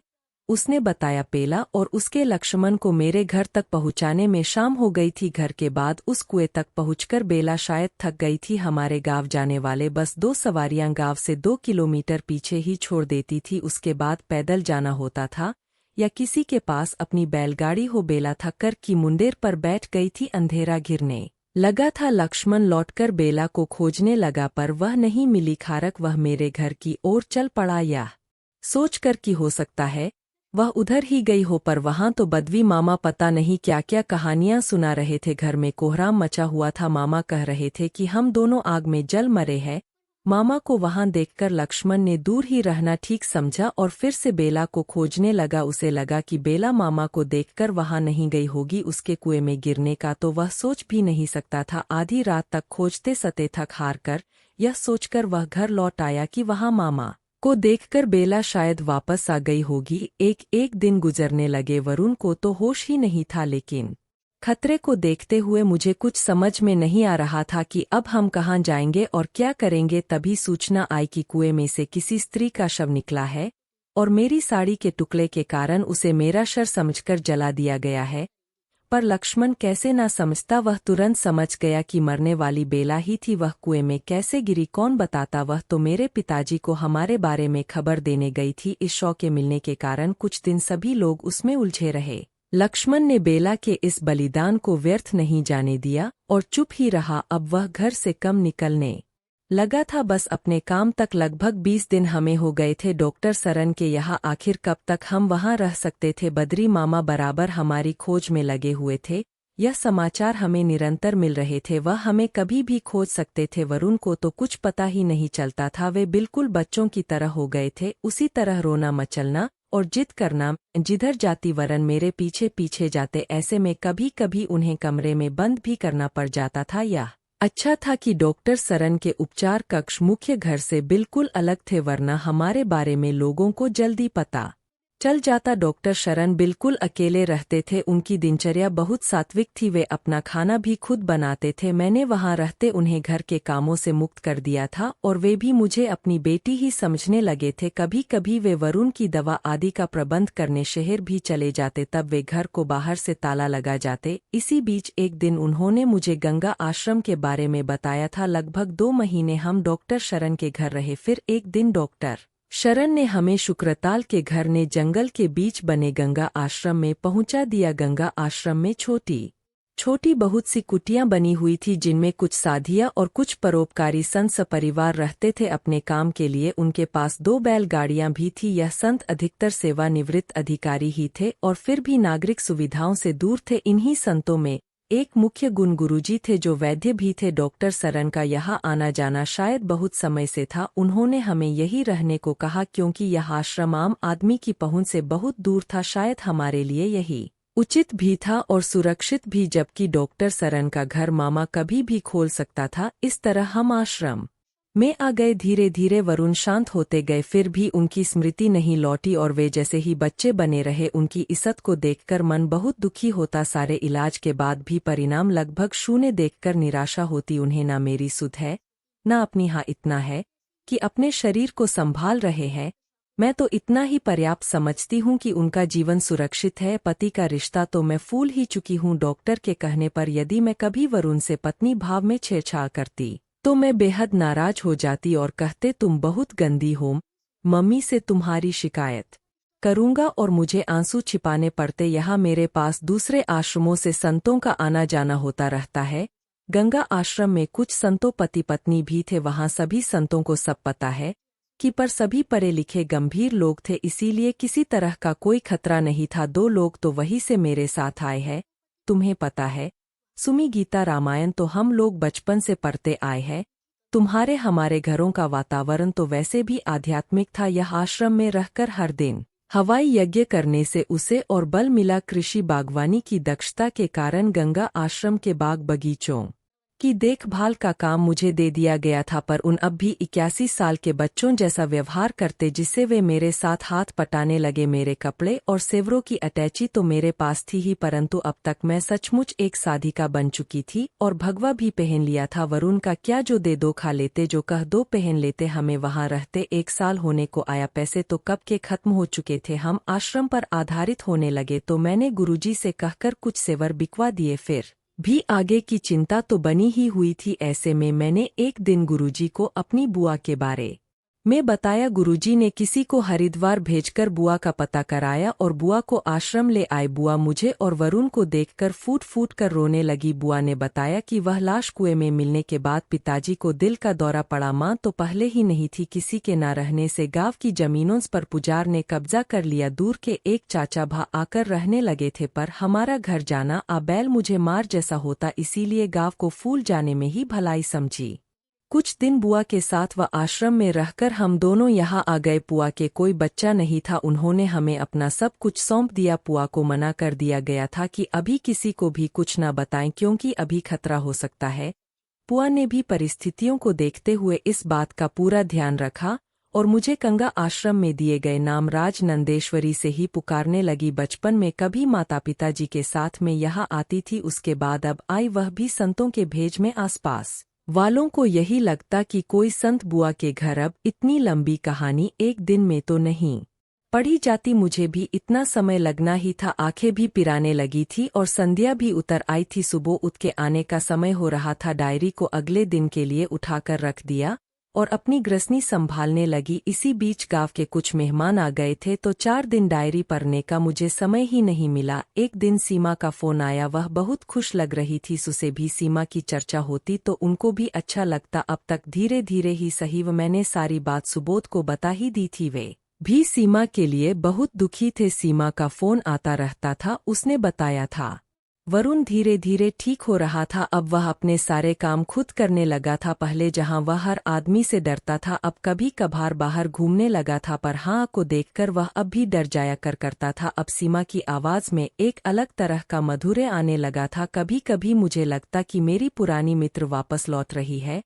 उसने बताया पेला और उसके लक्ष्मण को मेरे घर तक पहुंचाने में शाम हो गई थी। घर के बाद उस कुएं तक पहुंचकर बेला शायद थक गई थी। हमारे गांव जाने वाले बस 2 सवारियां गांव से 2 किलोमीटर पीछे ही छोड़ देती थी। उसके बाद पैदल जाना होता था या किसी के पास अपनी बैलगाड़ी हो। बेला थककर की मुंडेर पर बैठ गई थी। अंधेरा घिरने लगा था। लक्ष्मण लौटकर बेला को खोजने लगा, पर वह नहीं मिली। खारक वह मेरे घर की ओर चल पड़ा। यह सोचकर कि हो सकता है वह उधर ही गई हो, पर वहां तो बद्वी मामा पता नहीं क्या क्या कहानियां सुना रहे थे। घर में कोहराम मचा हुआ था। मामा कह रहे थे कि हम दोनों आग में जल मरे हैं। मामा को वहां देखकर लक्ष्मण ने दूर ही रहना ठीक समझा और फिर से बेला को खोजने लगा। उसे लगा कि बेला मामा को देखकर वहां नहीं गई होगी उसके कुएं में गिरने का तो वह सोच भी नहीं सकता था। आधी रात तक खोजते सते थक हार कर यह सोचकर वह घर लौट आया कि वहां मामा को देखकर बेला शायद वापस आ गई होगी। एक एक दिन गुजरने लगे। वरुण को तो होश ही नहीं था, लेकिन खतरे को देखते हुए मुझे कुछ समझ में नहीं आ रहा था कि अब हम कहाँ जाएंगे और क्या करेंगे। तभी सूचना आई कि कुएं में से किसी स्त्री का शव निकला है और मेरी साड़ी के टुकड़े के कारण उसे मेरा शर समझकर जला दिया गया है। पर लक्ष्मण कैसे ना समझता, वह तुरंत समझ गया कि मरने वाली बेला ही थी। वह कुएं में कैसे गिरी कौन बताता। वह तो मेरे पिताजी को हमारे बारे में खबर देने गई थी। इस शव के मिलने के कारण कुछ दिन सभी लोग उसमें उलझे रहे। लक्ष्मण ने बेला के इस बलिदान को व्यर्थ नहीं जाने दिया और चुप ही रहा। अब वह घर से कम निकलने लगा था, बस अपने काम तक। लगभग 20 दिन हमें हो गए थे डॉक्टर सरन के यहाँ। आखिर कब तक हम वहाँ रह सकते थे। बद्री मामा बराबर हमारी खोज में लगे हुए थे। यह समाचार हमें निरंतर मिल रहे थे। वह हमें कभी भी खोज सकते थे। वरुण को तो कुछ पता ही नहीं चलता था। वे बिल्कुल बच्चों की तरह हो गए थे, उसी तरह रोना मचलना और जिद करना। जिधर जाती वरन मेरे पीछे पीछे जाते। ऐसे में कभी कभी उन्हें कमरे में बंद भी करना पड़ जाता था। या अच्छा था कि डॉक्टर सरन के उपचार कक्ष मुख्य घर से बिल्कुल अलग थे, वरना हमारे बारे में लोगों को जल्दी पता चल जाता। डॉक्टर शरण बिल्कुल अकेले रहते थे। उनकी दिनचर्या बहुत सात्विक थी। वे अपना खाना भी खुद बनाते थे। मैंने वहां रहते उन्हें घर के कामों से मुक्त कर दिया था और वे भी मुझे अपनी बेटी ही समझने लगे थे। कभी कभी वे वरुण की दवा आदि का प्रबंध करने शहर भी चले जाते, तब वे घर को बाहर से ताला लगा जाते। इसी बीच एक दिन उन्होंने मुझे गंगा आश्रम के बारे में बताया था। लगभग 2 महीने हम डॉक्टर शरण के घर रहे। फिर एक दिन डॉक्टर शरण ने हमें शुक्रताल के घर ने जंगल के बीच बने गंगा आश्रम में पहुंचा दिया। गंगा आश्रम में छोटी छोटी बहुत सी कुटियां बनी हुई थी, जिनमें कुछ साधिया और कुछ परोपकारी संत सपरिवार रहते थे अपने काम के लिए। उनके पास 2 बैलगाड़ियां भी थी। यह संत अधिकतर सेवानिवृत्त अधिकारी ही थे और फिर भी नागरिक सुविधाओं से दूर थे। इन्हीं संतों में एक मुख्य गुण गुरुजी थे, जो वैद्य भी थे। डॉक्टर सरन का यहाँ आना जाना शायद बहुत समय से था। उन्होंने हमें यही रहने को कहा, क्योंकि यह आश्रम आम आदमी की पहुंच से बहुत दूर था। शायद हमारे लिए यही उचित भी था और सुरक्षित भी, जबकि डॉक्टर सरन का घर मामा कभी भी खोल सकता था। इस तरह हम आश्रम में आ गए। धीरे धीरे वरुण शांत होते गए, फिर भी उनकी स्मृति नहीं लौटी और वे जैसे ही बच्चे बने रहे। उनकी इज्जत को देखकर मन बहुत दुखी होता। सारे इलाज के बाद भी परिणाम लगभग शून्य देखकर निराशा होती। उन्हें ना मेरी सुध है ना अपनी। हाँ, इतना है कि अपने शरीर को संभाल रहे हैं। मैं तो इतना ही पर्याप्त समझती हूँ कि उनका जीवन सुरक्षित है। पति का रिश्ता तो मैं फूल ही चुकी हूँ। डॉक्टर के कहने पर यदि मैं कभी वरुण से पत्नी भाव में छेड़छाड़ करती तो मैं बेहद नाराज हो जाती और कहते तुम बहुत गंदी हो, मम्मी से तुम्हारी शिकायत करूंगा। और मुझे आंसू छिपाने पड़ते। यहाँ मेरे पास दूसरे आश्रमों से संतों का आना जाना होता रहता है। गंगा आश्रम में कुछ संतों पति पत्नी भी थे। वहाँ सभी संतों को सब पता है कि पर सभी पढ़े लिखे गंभीर लोग थे, इसीलिए किसी तरह का कोई खतरा नहीं था। 2 लोग तो वहीं से मेरे साथ आए हैं। तुम्हें पता है सुमी, गीता रामायण तो हम लोग बचपन से पढ़ते आए हैं। तुम्हारे हमारे घरों का वातावरण तो वैसे भी आध्यात्मिक था। यह आश्रम में रहकर हर दिन हवाई यज्ञ करने से उसे और बल मिला। कृषि बागवानी की दक्षता के कारण गंगा आश्रम के बाग बगीचों की देखभाल का काम मुझे दे दिया गया था। पर उन अब भी 81 साल के बच्चों जैसा व्यवहार करते, जिससे वे मेरे साथ हाथ पटाने लगे। मेरे कपड़े और सेवरों की अटैची तो मेरे पास थी ही, परंतु अब तक मैं सचमुच एक साधिका बन चुकी थी और भगवा भी पहन लिया था। वरुण का क्या, जो दे दो खा लेते, जो कह दो पहन लेते। हमें वहां रहते 1 साल होने को आया। पैसे तो कब के खत्म हो चुके थे। हम आश्रम पर आधारित होने लगे तो मैंने गुरुजी से कहकर कुछ सेवर बिकवा दिए। फिर भी आगे की चिंता तो बनी ही हुई थी। ऐसे में मैंने एक दिन गुरुजी को अपनी बुआ के बारे मैं बताया गुरुजी ने किसी को हरिद्वार भेजकर बुआ का पता कराया और बुआ को आश्रम ले आए। बुआ मुझे और वरुण को देखकर फूट फूट कर रोने लगी। बुआ ने बताया कि वह लाश कुएं में मिलने के बाद पिताजी को दिल का दौरा पड़ा। मां तो पहले ही नहीं थी, किसी के न रहने से गांव की जमीनों पर पुजार ने कब्जा कर लिया। दूर के एक चाचा भा आकर रहने लगे थे, पर हमारा घर जाना आ बैल मुझे मार जैसा होता, इसीलिए गांव को फूल जाने में ही भलाई समझी। कुछ दिन बुआ के साथ व आश्रम में रहकर हम दोनों यहाँ आ गए। बुआ के कोई बच्चा नहीं था, उन्होंने हमें अपना सब कुछ सौंप दिया। बुआ को मना कर दिया गया था कि अभी किसी को भी कुछ न बताएं, क्योंकि अभी खतरा हो सकता है। बुआ ने भी परिस्थितियों को देखते हुए इस बात का पूरा ध्यान रखा और मुझे गंगा आश्रम में दिए गए नाम राज नंदेश्वरी से ही पुकारने लगी। बचपन में कभी माता पिताजी के साथ में यहाँ आती थी, उसके बाद अब आई, वह भी संतों के भेज में। आसपास वालों को यही लगता कि कोई संत बुआ के घर। अब इतनी लंबी कहानी एक दिन में तो नहीं पढ़ी जाती, मुझे भी इतना समय लगना ही था। आंखें भी पिराने लगी थी और संध्या भी उतर आई थी। सुबह उठ के आने का समय हो रहा था। डायरी को अगले दिन के लिए उठाकर रख दिया और अपनी गृहस्थी संभालने लगी। इसी बीच गांव के कुछ मेहमान आ गए थे, तो 4 दिन डायरी पढ़ने का मुझे समय ही नहीं मिला। एक दिन सीमा का फोन आया, वह बहुत खुश लग रही थी। सुसे भी सीमा की चर्चा होती तो उनको भी अच्छा लगता। अब तक धीरे धीरे ही सही मैंने सारी बात सुबोध को बता ही दी थी। वे भी सीमा के लिए बहुत दुखी थे। सीमा का फोन आता रहता था, उसने बताया था वरुण धीरे धीरे ठीक हो रहा था। अब वह अपने सारे काम खुद करने लगा था। पहले जहां वह हर आदमी से डरता था, अब कभी कभार बाहर घूमने लगा था, पर हाँ को देखकर वह अब भी डर जाया करता था। अब सीमा की आवाज में एक अलग तरह का मधुर आने लगा था। कभी कभी मुझे लगता कि मेरी पुरानी मित्र वापस लौट रही है।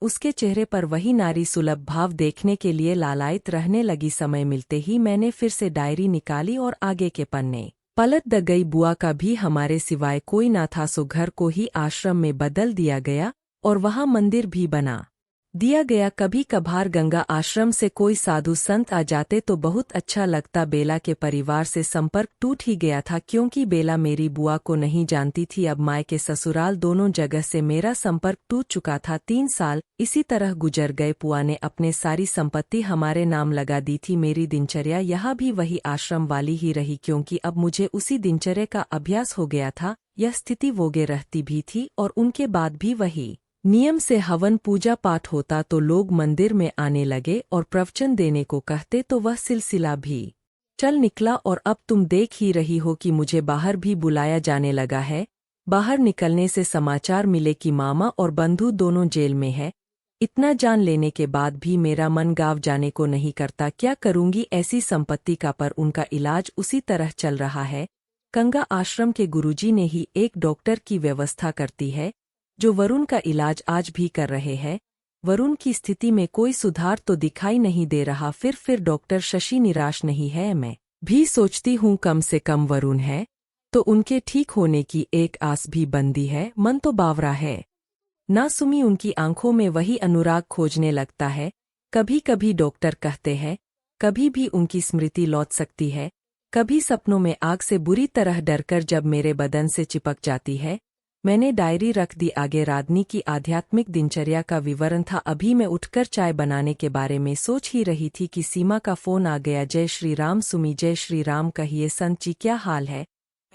उसके चेहरे पर वही नारी सुलभ भाव देखने के लिए लालायित रहने लगी। समय मिलते ही मैंने फिर से डायरी निकाली और आगे के पन्ने पलट द गई। बुआ का भी हमारे सिवाय कोई ना था, सो घर को ही आश्रम में बदल दिया गया और वहां मंदिर भी बना दिया गया। कभी कभार गंगा आश्रम से कोई साधु संत आ जाते तो बहुत अच्छा लगता। बेला के परिवार से संपर्क टूट ही गया था, क्योंकि बेला मेरी बुआ को नहीं जानती थी। अब मायके ससुराल दोनों जगह से मेरा संपर्क टूट चुका था। 3 साल इसी तरह गुजर गए। बुआ ने अपने सारी संपत्ति हमारे नाम लगा दी थी। मेरी दिनचर्या यहाँ भी वही आश्रम वाली ही रही, क्योंकि अब मुझे उसी दिनचर्या का अभ्यास हो गया था। यह स्थिति वोगे रहती भी थी और उनके बाद भी वही नियम से हवन पूजा पाठ होता तो लोग मंदिर में आने लगे और प्रवचन देने को कहते, तो वह सिलसिला भी चल निकला। और अब तुम देख ही रही हो कि मुझे बाहर भी बुलाया जाने लगा है। बाहर निकलने से समाचार मिले कि मामा और बंधु दोनों जेल में है। इतना जान लेने के बाद भी मेरा मन गांव जाने को नहीं करता। क्या करूंगी ऐसी संपत्ति का, पर उनका इलाज उसी तरह चल रहा है। गंगा आश्रम के गुरुजी ने ही एक डॉक्टर की व्यवस्था करती है, जो वरुण का इलाज आज भी कर रहे हैं। वरुण की स्थिति में कोई सुधार तो दिखाई नहीं दे रहा। फिर डॉक्टर शशि निराश नहीं है। मैं भी सोचती हूँ कम से कम वरुण है तो उनके ठीक होने की एक आस भी बंदी है। मन तो बावरा है ना। सुमी उनकी आंखों में वही अनुराग खोजने लगता है। कभी कभी डॉक्टर कहते हैं कभी भी उनकी स्मृति लौट सकती है। कभी सपनों में आग से बुरी तरह डरकर जब मेरे बदन से चिपक जाती है। मैंने डायरी रख दी आगे। राधनी की आध्यात्मिक दिनचर्या का विवरण था। अभी मैं उठकर चाय बनाने के बारे में सोच ही रही थी कि सीमा का फोन आ गया। जय श्री राम सुमी। जय श्री राम कहिए संत जी, क्या हाल है?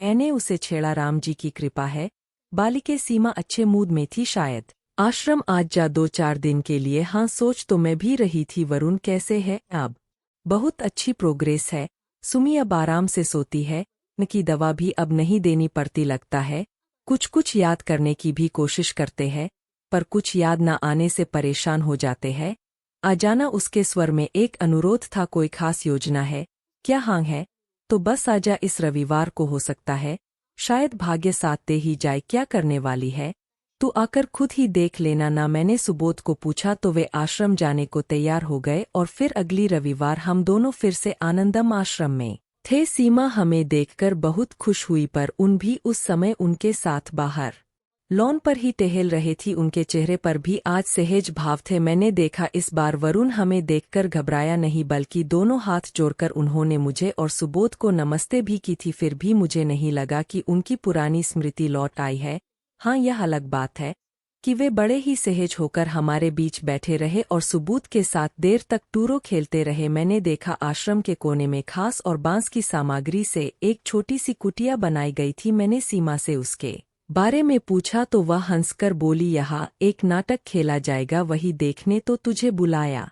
मैंने उसे छेड़ा। राम जी की कृपा है। बालिके सीमा अच्छे मूड में थी शायद। आश्रम आज जा 2-4 दिन के लिए। हाँ, सोच तो मैं भी रही थी। वरुण कैसे है अब? बहुत अच्छी प्रोग्रेस है। सुमी अब आराम से सोती है। न की दवा भी अब नहीं देनी पड़ती लगता है। कुछ याद करने की भी कोशिश करते हैं, पर कुछ याद न आने से परेशान हो जाते हैं। आजाना उसके स्वर में एक अनुरोध था। कोई खास योजना है क्या? हाँ है तो बस आजा। इस रविवार को हो सकता है, शायद भाग्य साथ दे ही जाए। क्या करने वाली है तू? आकर खुद ही देख लेना ना। मैंने सुबोध को पूछा तो वे आश्रम जाने को तैयार हो गए और फिर अगली रविवार हम दोनों फिर से आनंदम आश्रम में थे। सीमा हमें देखकर बहुत खुश हुई, पर उन भी उस समय उनके साथ बाहर लॉन पर ही टहल रहे थी। उनके चेहरे पर भी आज सहज भाव थे। मैंने देखा इस बार वरुण हमें देखकर घबराया नहीं, बल्कि दोनों हाथ जोड़कर उन्होंने मुझे और सुबोध को नमस्ते भी की थी। फिर भी मुझे नहीं लगा कि उनकी पुरानी स्मृति लौट आई है। हाँ, यह अलग बात है। कि वे बड़े ही सहज होकर हमारे बीच बैठे रहे और सबूत के साथ देर तक टूरो खेलते रहे। मैंने देखा आश्रम के कोने में घास और बांस की सामग्री से एक छोटी सी कुटिया बनाई गई थी। मैंने सीमा से उसके बारे में पूछा तो वह हंसकर बोली, यहाँ एक नाटक खेला जाएगा, वही देखने तो तुझे बुलाया।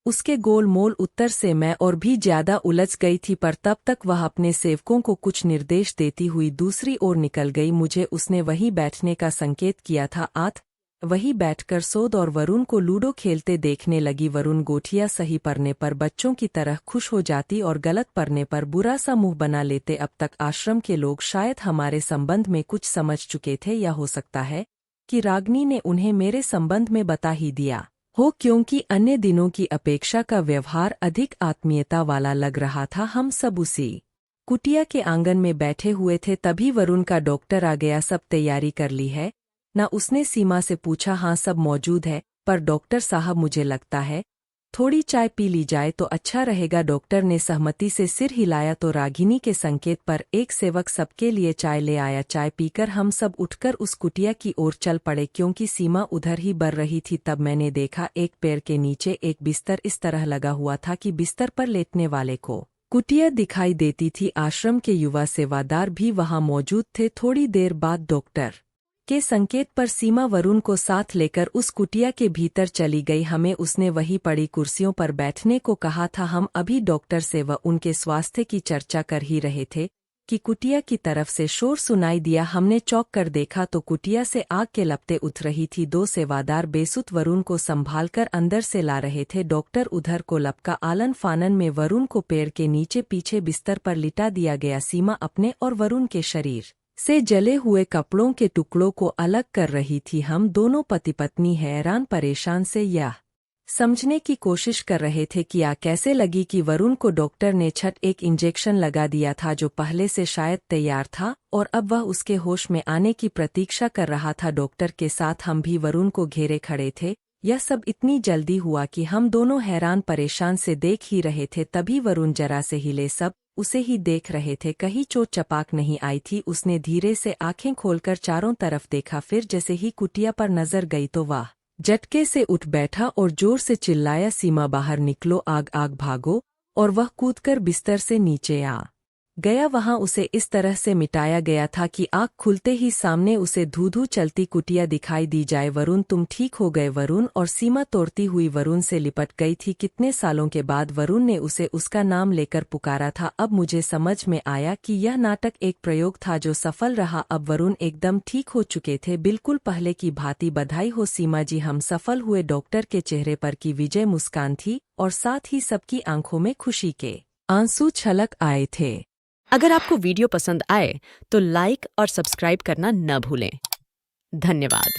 उसके गोलमोल उत्तर से मैं और भी ज्यादा उलझ गई थी, पर तब तक वह अपने सेवकों को कुछ निर्देश देती हुई दूसरी ओर निकल गई। मुझे उसने वहीं बैठने का संकेत किया था। वहीं बैठकर सोद और वरुण को लूडो खेलते देखने लगी। वरुण गोठिया सही पड़ने पर बच्चों की तरह खुश हो जाती और गलत पड़ने पर बुरा सा मुंह बना लेते। अब तक आश्रम के लोग शायद हमारे संबंध में कुछ समझ चुके थे, या हो सकता है कि रागिनी ने उन्हें मेरे संबंध में बता ही दिया हो, क्योंकि अन्य दिनों की अपेक्षा का व्यवहार अधिक आत्मीयता वाला लग रहा था। हम सब उसी कुटिया के आंगन में बैठे हुए थे, तभी वरुण का डॉक्टर आ गया। सब तैयारी कर ली है ना? उसने सीमा से पूछा। हाँ, सब मौजूद है, पर डॉक्टर साहब मुझे लगता है थोड़ी चाय पी ली जाए तो अच्छा रहेगा। डॉक्टर ने सहमति से सिर हिलाया तो रागिनी के संकेत पर एक सेवक सबके लिए चाय ले आया। चाय पीकर हम सब उठकर उस कुटिया की ओर चल पड़े, क्योंकि सीमा उधर ही बढ़ रही थी। तब मैंने देखा एक पेड़ के नीचे एक बिस्तर इस तरह लगा हुआ था कि बिस्तर पर लेटने वाले को कुटिया दिखाई देती थी। आश्रम के युवा सेवादार भी वहां मौजूद थे। थोड़ी देर बाद डॉक्टर के संकेत पर सीमा वरुण को साथ लेकर उस कुटिया के भीतर चली गई। हमें उसने वहीं पड़ी कुर्सियों पर बैठने को कहा था। हम अभी डॉक्टर से व उनके स्वास्थ्य की चर्चा कर ही रहे थे कि कुटिया की तरफ से शोर सुनाई दिया। हमने चौंक कर देखा तो कुटिया से आग के लपटें उठ रही थी। दो सेवादार बेसुध वरुण को संभालकर अंदर से ला रहे थे। डॉक्टर उधर को लपका। आलन फानन में वरुण को पेड़ के नीचे पीछे बिस्तर पर लिटा दिया गया। सीमा अपने और वरुण के शरीर से जले हुए कपड़ों के टुकड़ों को अलग कर रही थी। हम दोनों पति पत्नी हैरान परेशान से यह समझने की कोशिश कर रहे थे कि कैसे लगी कि वरुण को डॉक्टर ने एक इंजेक्शन लगा दिया था, जो पहले से शायद तैयार था और अब वह उसके होश में आने की प्रतीक्षा कर रहा था। डॉक्टर के साथ हम भी वरुण को घेरे खड़े थे। यह सब इतनी जल्दी हुआ कि हम दोनों हैरान परेशान से देख ही रहे थे। तभी वरुण जरा से हिले। सब उसे ही देख रहे थे, कहीं चोट चपाक नहीं आई थी। उसने धीरे से आंखें खोलकर चारों तरफ देखा, फिर जैसे ही कुटिया पर नजर गई तो वह झटके से उठ बैठा और जोर से चिल्लाया, सीमा बाहर निकलो, आग आग भागो। और वह कूदकर बिस्तर से नीचे आ गया। वहां उसे इस तरह से मिटाया गया था कि आँख खुलते ही सामने उसे धू-धू चलती कुटिया दिखाई दी जाए। वरुण, तुम ठीक हो गए? वरुण और सीमा तोड़ती हुई वरुण से लिपट गई थी। कितने सालों के बाद वरुण ने उसे उसका नाम लेकर पुकारा था। अब मुझे समझ में आया कि यह नाटक एक प्रयोग था जो सफल रहा। अब वरुण एकदम ठीक हो चुके थे, बिल्कुल पहले की भांति। बधाई हो सीमा जी, हम सफल हुए। डॉक्टर के चेहरे पर की विजय मुस्कान थी और साथ ही सबकी आंखों में खुशी के आंसू छलक आए थे। अगर आपको वीडियो पसंद आए तो लाइक और सब्सक्राइब करना न भूलें। धन्यवाद।